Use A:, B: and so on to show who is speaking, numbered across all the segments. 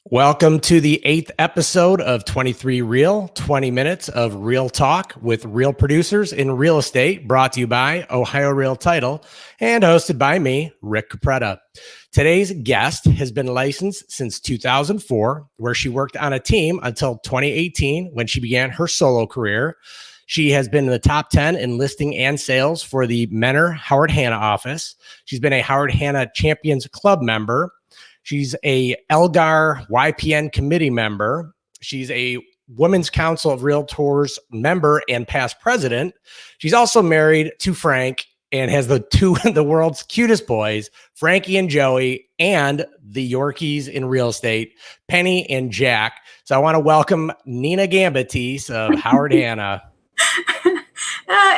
A: Welcome to the 8th episode of 23real, 20 minutes of real talk with real producers in real estate, brought to you by Ohio Real Title and hosted by me, Rick Capretta. Today's guest has been licensed since 2004, where she worked on a team until 2018 when she began her solo career. She has been in the top 10 in listing and sales for the Menor Howard Hanna office. She's been a Howard Hanna Champions Club member. She's a Elgar YPN committee member. She's a Women's Council of Realtors member and past president. She's also married to Frank and has the world's cutest boys, Frankie and Joey, and the Yorkies in real estate, Penny and Jack. So I want to welcome Nina Gambatese of Howard Hanna.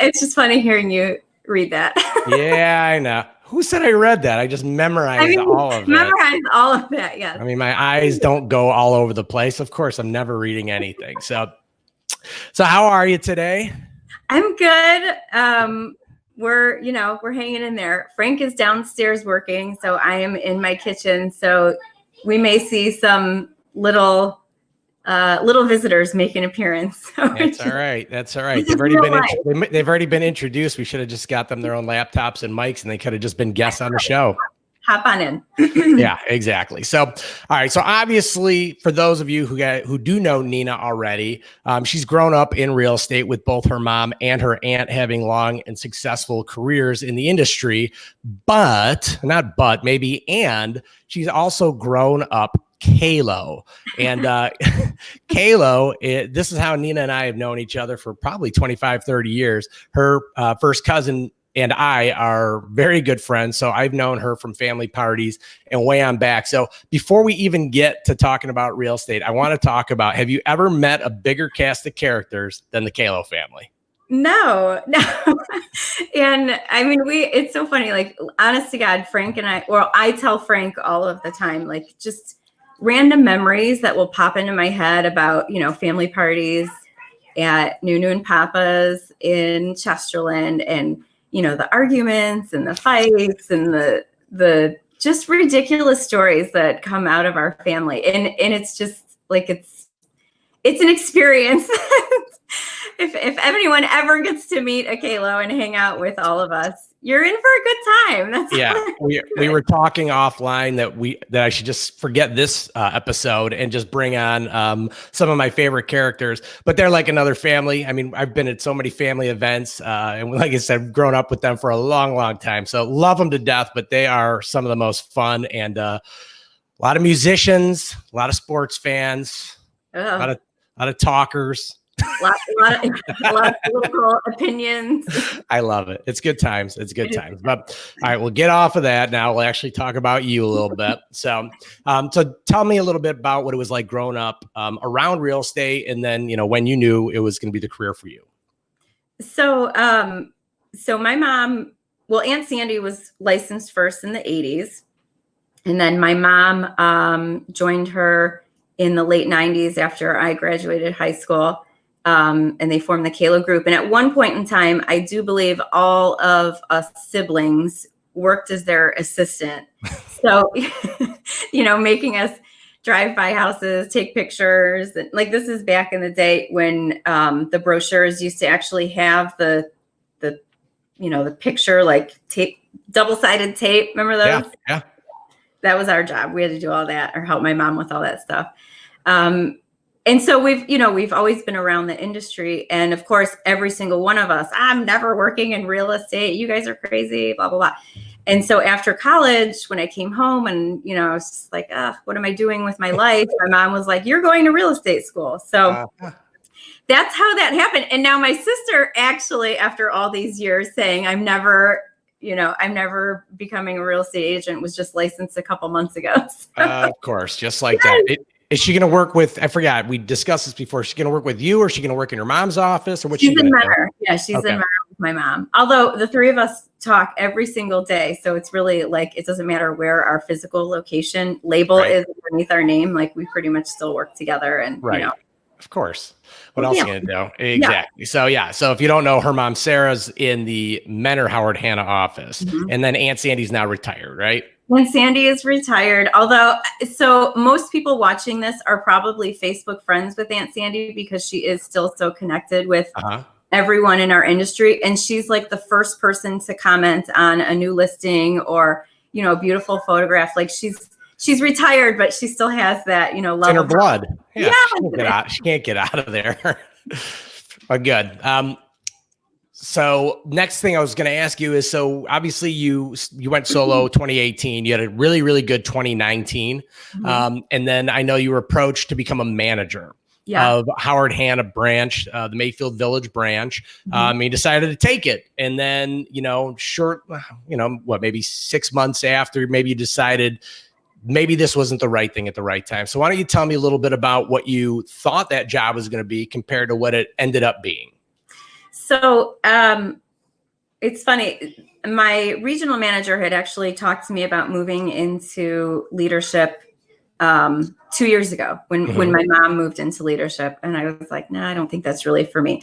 B: It's just funny hearing you read that.
A: Yeah, I know. Who said I read that? I just memorized all of it.
B: Memorized all of that, yes.
A: I mean, my eyes don't go all over the place. Of course, I'm never reading anything. So how are you today?
B: I'm good. We're hanging in there. Frank is downstairs working, so I am in my kitchen. So we may see some little visitors make an appearance.
A: That's all right. That's all right. They've already been introduced. We should have just got them their own laptops and mics, and they could have just been guests on the show.
B: Hop on in.
A: Yeah, exactly. So, all right. So obviously, for those of you who do know Nina already, she's grown up in real estate with both her mom and her aunt having long and successful careers in the industry. And she's also grown up Kalo. And Kalo, this is how Nina and I have known each other for probably 25, 30 years. Her first cousin and I are very good friends. So I've known her from family parties and way on back. So before we even get to talking about real estate, I want to talk about, have you ever met a bigger cast of characters than the Kalo family?
B: No. And I mean, it's so funny, like, honest to God, Frank and I tell Frank all of the time, like, just random memories that will pop into my head about, family parties at Nunu and Papa's in Chesterland, and, the arguments and the fights and the just ridiculous stories that come out of our family. And it's just like, it's an experience. If anyone ever gets to meet a Kalo and hang out with all of us, you're in for a good time.
A: We were talking offline that I should just forget this episode and just bring on some of my favorite characters, but they're like another family. I mean, I've been at so many family events, and like I said, grown up with them for a long, long time. So love them to death, but they are some of the most fun, and a lot of musicians, a lot of sports fans, a lot of talkers.
B: A lot of political opinions.
A: I love it. It's good times. But all right, we'll get off of that now. We'll actually talk about you a little bit. So tell me a little bit about what it was like growing up around real estate, and then when you knew it was going to be the career for you.
B: So my mom, Aunt Sandy was licensed first in the 80s, and then my mom joined her in the late 90s after I graduated high school. And they formed the Kalo group. And at one point in time, I do believe all of us siblings worked as their assistant. So, making us drive by houses, take pictures. And, like, this is back in the day when the brochures used to actually have the picture, like tape, double-sided tape. Remember those?
A: Yeah.
B: That was our job. We had to do all that, or help my mom with all that stuff. And so we've always been around the industry. And of course, every single one of us, I'm never working in real estate. You guys are crazy, blah, blah, blah. And so after college, when I came home and, I was just like, what am I doing with my life? My mom was like, you're going to real estate school. So that's how that happened. And now my sister actually, after all these years saying I'm never becoming a real estate agent, was just licensed a couple months ago. So.
A: Of course, just like that. Is she going to work with, I forgot, we discussed this before, is she going to work with you, or is she going to work in your mom's office, or what's she going to do?
B: Yeah, she's in Menor with my mom. Although the three of us talk every single day. So it's really like, it doesn't matter where our physical location label is underneath our name. Like, we pretty much still work together. And,
A: Of course. What else are you going to do? Exactly. Yeah. So if you don't know, her mom, Sarah's in the Menor Howard Hanna office. Mm-hmm. And then Aunt Sandy's now retired, right?
B: when Sandy is retired. Although, so most people watching this are probably Facebook friends with Aunt Sandy because she is still so connected with everyone in our industry. And she's like the first person to comment on a new listing or, you know, a beautiful photograph. Like she's retired, but she still has that, you know, love
A: in her blood. Yeah.
B: Yeah.
A: She can't get out of there. But good. So next thing I was going to ask you is, so obviously you went solo 2018, you had a really, really good 2019. And then I know you were approached to become a manager of Howard Hanna branch, the Mayfield Village branch. You decided to take it. And then, you know, maybe 6 months after, maybe you decided maybe this wasn't the right thing at the right time. So why don't you tell me a little bit about what you thought that job was going to be compared to what it ended up being?
B: So it's funny. My regional manager had actually talked to me about moving into leadership 2 years ago when my mom moved into leadership. And I was like, no, I don't think that's really for me.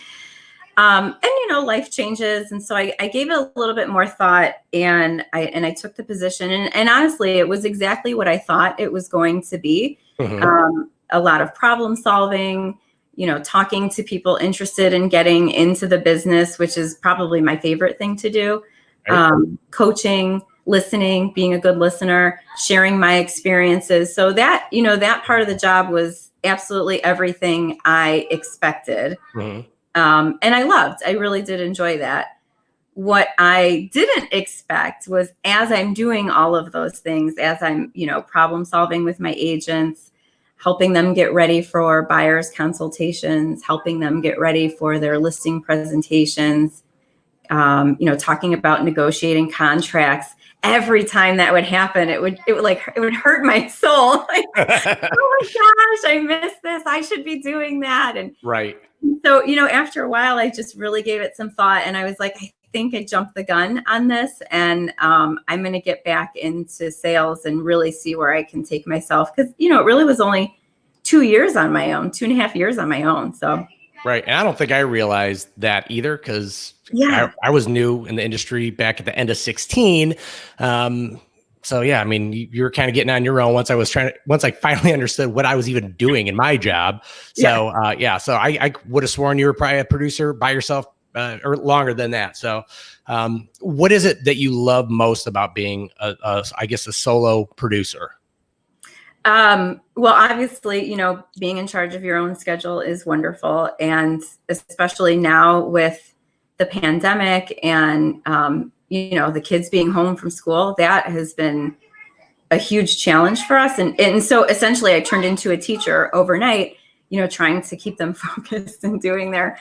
B: And, you know, life changes. And so I gave it a little bit more thought and I took the position. And honestly, it was exactly what I thought it was going to be. A lot of problem solving, you know, talking to people interested in getting into the business, which is probably my favorite thing to do. Coaching, listening, being a good listener, sharing my experiences. So that, you know, that part of the job was absolutely everything I expected. And I really did enjoy that. What I didn't expect was as I'm doing all of those things, as I'm, you know, problem solving with my agents, helping them get ready for buyers consultations, helping them get ready for their listing presentations, you know, talking about negotiating contracts. Every time that would happen, it would hurt my soul. Like, oh my gosh, I missed this. I should be doing that. And so, you know, after a while, I just really gave it some thought and I was like, I think I jumped the gun on this and I'm going to get back into sales and really see where I can take myself. Cause you know, it really was only 2 years on my own, 2.5 years on my own. So.
A: Right. And I don't think I realized that either. Cause I was new in the industry back at the end of 16. So yeah, I mean, you were kind of getting on your own once I finally understood what I was even doing in my job. So, so I would have sworn you were probably a producer by yourself or longer than that. So, what is it that you love most about being a solo producer?
B: Well, obviously, you know, being in charge of your own schedule is wonderful. And especially now with the pandemic and, you know, the kids being home from school, that has been a huge challenge for us. And so essentially I turned into a teacher overnight, you know, trying to keep them focused and doing their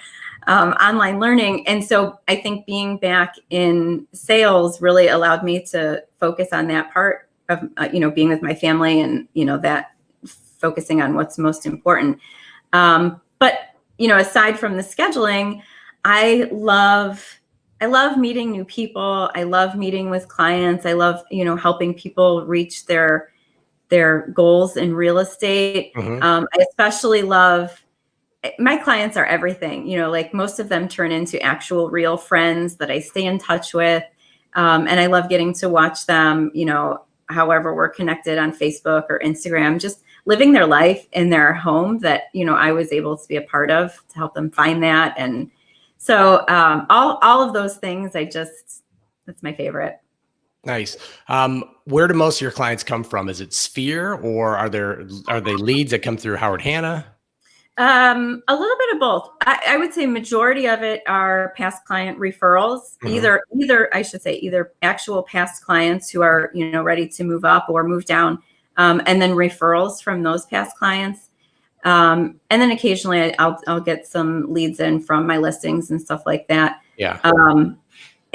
B: online learning. And so I think being back in sales really allowed me to focus on that part of, you know, being with my family and, you know, that focusing on what's most important. But, you know, aside from the scheduling, I love meeting new people. I love meeting with clients. I love, you know, helping people reach their goals in real estate. I especially love, my clients are everything, you know, like most of them turn into actual real friends that I stay in touch with. And I love getting to watch them, you know, however we're connected on Facebook or Instagram, just living their life in their home that, you know, I was able to be a part of to help them find that. And so all of those things, that's my favorite.
A: Nice. Where do most of your clients come from? Is it Sphere or are they leads that come through Howard Hanna?
B: A little bit of both. I would say majority of it are past client referrals, either actual past clients who are, you know, ready to move up or move down, and then referrals from those past clients. And then occasionally I'll get some leads in from my listings and stuff like that. Yeah. And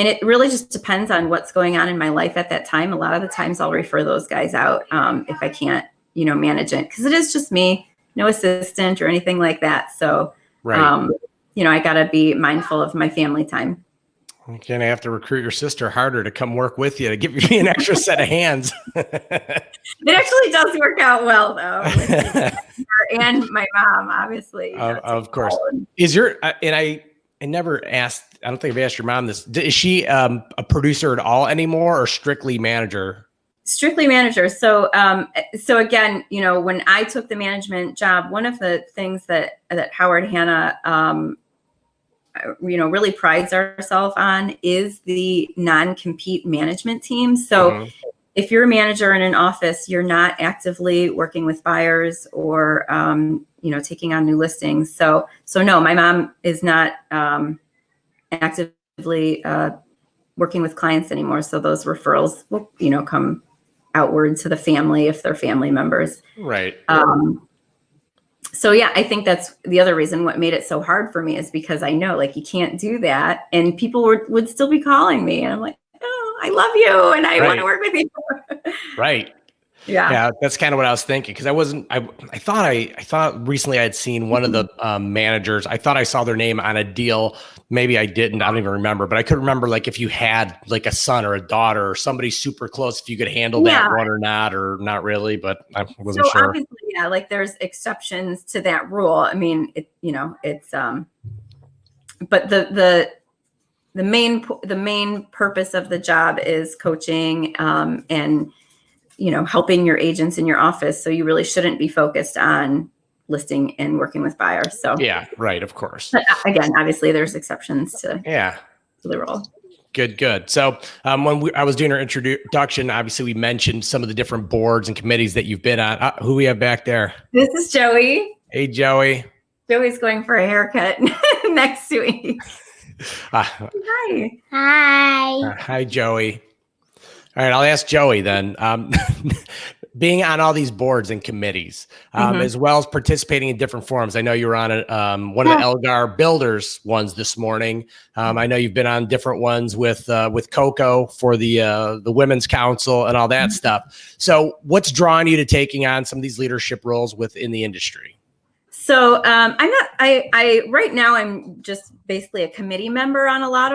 B: it really just depends on what's going on in my life at that time. A lot of the times I'll refer those guys out if I can't, you know, manage it, because it is just me. No assistant or anything like that. So, you know, I got to be mindful of my family time.
A: You're going to have to recruit your sister harder to come work with you to give you an extra set of hands.
B: It actually does work out well, though. And my mom, obviously.
A: Of course. Is your, and I never asked, I don't think I've asked your mom this. Is she a producer at all anymore or strictly manager?
B: Strictly managers. So, so again, when I took the management job, one of the things that Howard Hanna, really prides ourselves on is the non-compete management team. So if you're a manager in an office, you're not actively working with buyers or, taking on new listings. So no, my mom is not actively working with clients anymore. So those referrals will, come outward to the family if they're family members.
A: Right.
B: So yeah, I think that's the other reason what made it so hard for me is because I know like you can't do that, and people would still be calling me, and I'm like, oh, I love you, and I want to work with you.
A: Right. Yeah, that's kind of what I was thinking, because I thought recently I had seen one of the managers. I thought I saw their name on a deal. Maybe I didn't. I don't even remember, but I could remember like if you had like a son or a daughter or somebody super close, if you could handle that one or not really, but I wasn't sure.
B: Obviously, yeah, like there's exceptions to that rule. I mean, it's but the main purpose of the job is coaching and helping your agents in your office. So you really shouldn't be focused on listing and working with buyers. So
A: yeah, right, of course.
B: But again, obviously there's exceptions to the rule.
A: Good. So when I was doing our introduction, obviously we mentioned some of the different boards and committees that you've been on. Who we have back there?
B: This is Joey.
A: Hey, Joey.
B: Joey's going for a haircut next week.
A: Hi. Hi, Joey. All right, I'll ask Joey then. Being on all these boards and committees, as well as participating in different forums. I know you were on one of the Elgar Builders ones this morning. I know you've been on different ones with Coco for the Women's Council and all that stuff. So what's drawing you to taking on some of these leadership roles within the industry? So
B: right now I'm just basically a committee member on a lot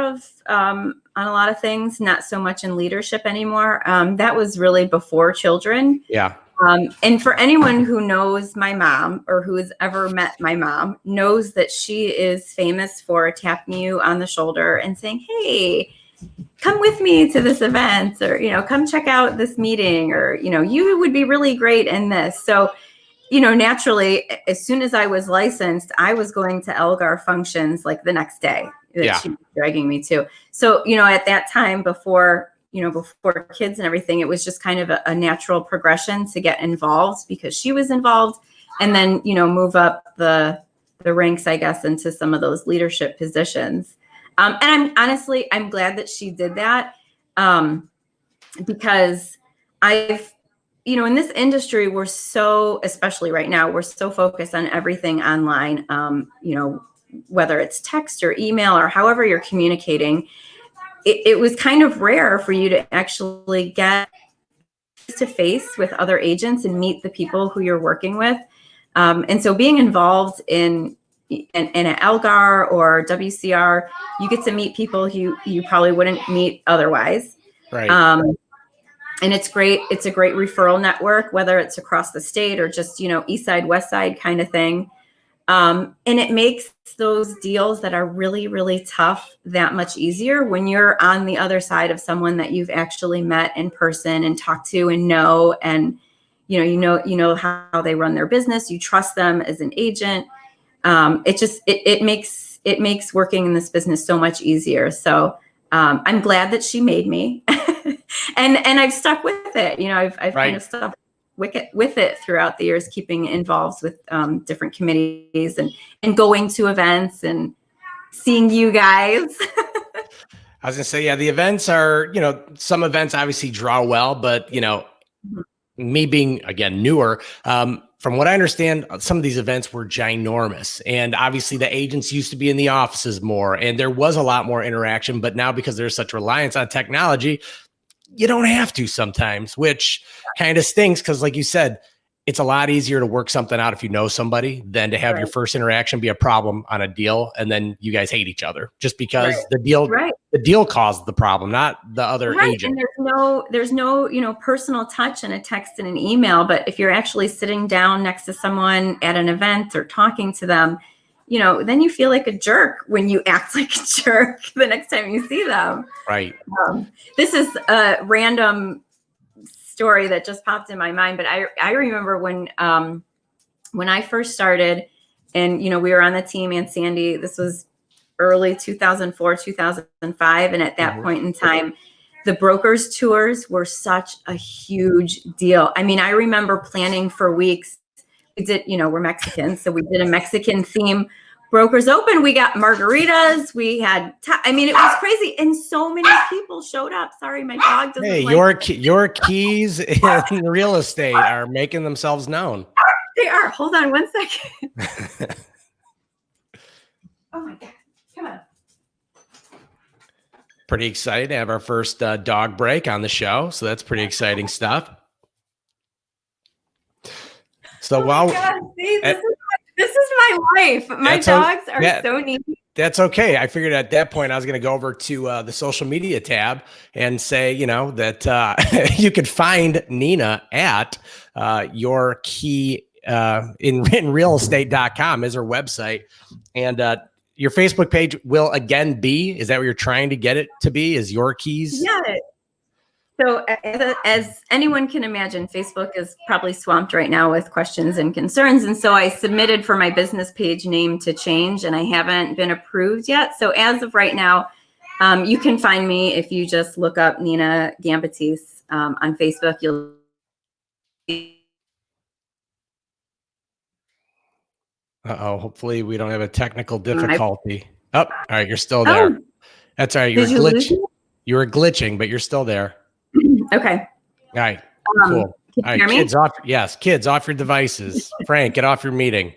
B: of things, not so much in leadership anymore. That was really before children.
A: Yeah.
B: And for anyone who knows my mom or who has ever met my mom knows that she is famous for tapping you on the shoulder and saying, hey, come with me to this event, or, come check out this meeting, or, you would be really great in this. So, naturally, as soon as I was licensed, I was going to Elgar functions like the next day that she was dragging me to. So, at that time before kids and everything, it was just kind of a natural progression to get involved because she was involved, and then, move up the ranks, I guess, into some of those leadership positions. And I'm glad that she did that because in this industry, especially right now, we're so focused on everything online, whether it's text or email or however you're communicating. It was kind of rare for you to actually get face-to-face with other agents and meet the people who you're working with. And so being involved in an Elgar or WCR, you get to meet people who you probably wouldn't meet otherwise.
A: Right.
B: And it's great. It's a great referral network, whether it's across the state or just, east side, west side kind of thing. And it makes those deals that are really, really tough that much easier when you're on the other side of someone that you've actually met in person and talked to and know, and, you know how they run their business. You trust them as an agent. It makes working in this business so much easier. So I'm glad that she made me. And I've stuck with it. I've kind of stuck with it throughout the years, keeping involved with different committees and going to events and seeing you guys.
A: I was gonna say, the events are, some events obviously draw well, but me being again newer, from what I understand, some of these events were ginormous, and obviously the agents used to be in the offices more, and there was a lot more interaction. But now, because there's such reliance on technology, you don't have to sometimes, which kind of stinks. Because like you said, it's a lot easier to work something out if you know somebody than to have your first interaction be a problem on a deal, and then you guys hate each other just because the deal caused the problem, not the other agent.
B: And there's no personal touch in a text and an email. But if you're actually sitting down next to someone at an event or talking to them, then you feel like a jerk when you act like a jerk the next time you see them.
A: Right.
B: This is a random story that just popped in my mind, but I remember when I first started, and we were on the team, and Sandy, this was early 2004, 2005, and at that point in time, the brokers tours were such a huge deal. I mean, I remember planning for weeks. We did, we're Mexicans, so we did a Mexican theme. Brokers open, we got margaritas, we had, it was crazy. And so many people showed up. Sorry, my dog doesn't
A: your keys in real estate are making themselves known.
B: They are. Hold on one second. Oh my God. Come on.
A: Pretty excited to have our first dog break on the show. So that's pretty exciting stuff. So this is my life. My dogs are so neat. That's okay. I figured at that point I was going to go over to the social media tab and say, that you could find Nina at your key in realestate.com is her website. And your Facebook page will again be, is that what you're trying to get it to be, is Your Keys?
B: Yeah. So as anyone can imagine, Facebook is probably swamped right now with questions and concerns. And so I submitted for my business page name to change, and I haven't been approved yet. So as of right now, you can find me if you just look up Nina Gambatese on Facebook. You'll
A: hopefully we don't have a technical difficulty. All right, you're still there. That's all right. You were glitching, but you're still there.
B: Okay.
A: All right. Cool. All right, kids off. Yes, kids off your devices. Frank, get off your meeting.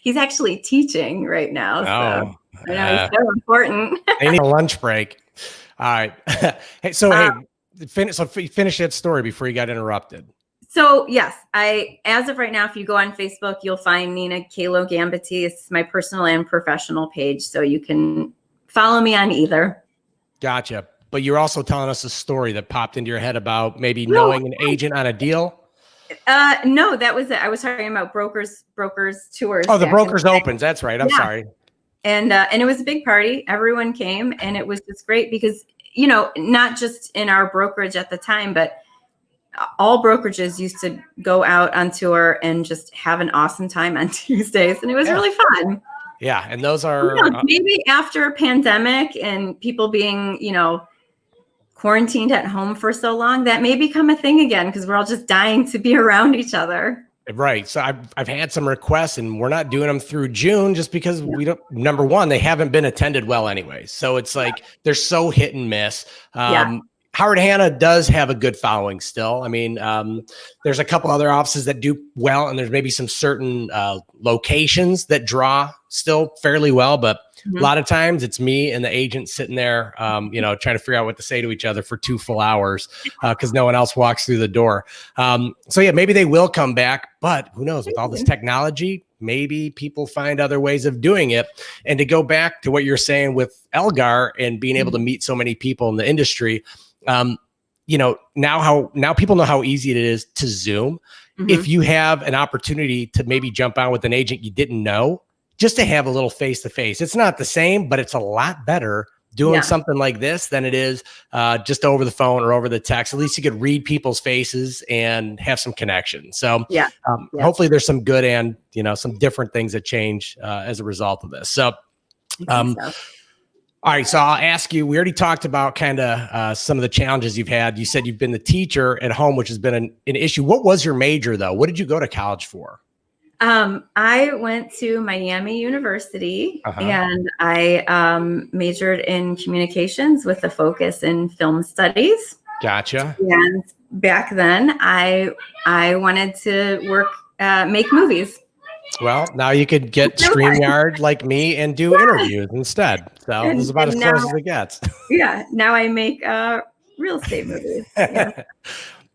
B: He's actually teaching right now. So I know he's so important.
A: They need a lunch break. All right. Finish that story before you got interrupted.
B: So yes, as of right now, if you go on Facebook, you'll find Nina Kalo Gambatese, my personal and professional page. So you can follow me on either.
A: Gotcha. But you're also telling us a story that popped into your head about maybe knowing an agent on a deal.
B: No, that was it. I was talking about brokers tours.
A: Oh, the brokers opens. That's right. I'm sorry.
B: And it was a big party. Everyone came, and it was just great because, not just in our brokerage at the time, but all brokerages used to go out on tour and just have an awesome time on Tuesdays. And it was really fun.
A: Yeah. And those are
B: maybe after a pandemic and people being, quarantined at home for so long, that may become a thing again because we're all just dying to be around each other.
A: Right. So I've had some requests, and we're not doing them through June just because we don't. Number one, they haven't been attended well anyway. So it's like they're so hit and miss. Howard Hanna does have a good following still. I mean, there's a couple other offices that do well, and there's maybe some certain locations that draw still fairly well, but a lot of times it's me and the agent sitting there, trying to figure out what to say to each other for 2 full hours because no one else walks through the door. So yeah, maybe they will come back, but who knows? With all this technology, maybe people find other ways of doing it. And to go back to what you're saying with Elgar and being able to meet so many people in the industry, now people know how easy it is to Zoom. If you have an opportunity to maybe jump on with an agent you didn't know, just to have a little face-to-face. It's not the same, but it's a lot better doing something like this than it is just over the phone or over the text. At least you could read people's faces and have some connection. So hopefully there's some good and, some different things that change as a result of this. So, all right. So I'll ask you, we already talked about kind of some of the challenges you've had. You said you've been the teacher at home, which has been an issue. What was your major though? What did you go to college for?
B: I went to Miami University and I majored in communications with a focus in film studies.
A: Gotcha.
B: And back then I wanted to make movies.
A: Well, now you could get StreamYard like me and do interviews instead. So this is about as close as it gets.
B: Yeah. Now I make real estate movies. Yeah.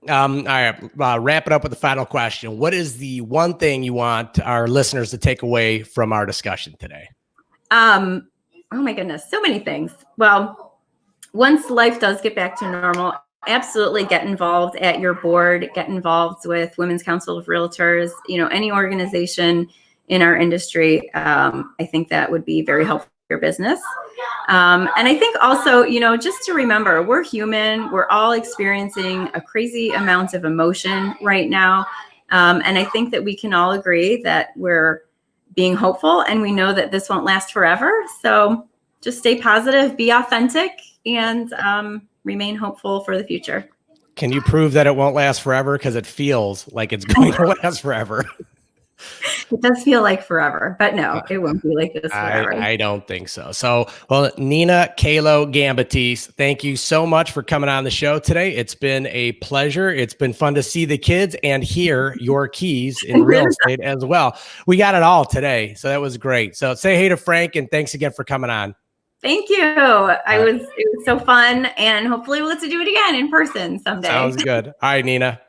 A: All right. Wrap it up with the final question. What is the one thing you want our listeners to take away from our discussion today?
B: Oh my goodness. So many things. Well, once life does get back to normal, absolutely get involved at your board, get involved with Women's Council of Realtors, any organization in our industry. I think that would be very helpful your business. And I think also, just to remember, we're human. We're all experiencing a crazy amount of emotion right now. And I think that we can all agree that we're being hopeful, and we know that this won't last forever. So just stay positive, be authentic, and remain hopeful for the future.
A: Can you prove that it won't last forever? Because it feels like it's going to last forever.
B: It does feel like forever, but no, it won't be like this forever.
A: I don't think so. So, well, Nina Gambatese, thank you so much for coming on the show today. It's been a pleasure. It's been fun to see the kids and hear your keys in real estate as well. We got it all today, so that was great. So say hey to Frank, and thanks again for coming on.
B: Thank you. It was so fun, and hopefully we'll get to do it again in person someday.
A: Sounds good. All right, Nina.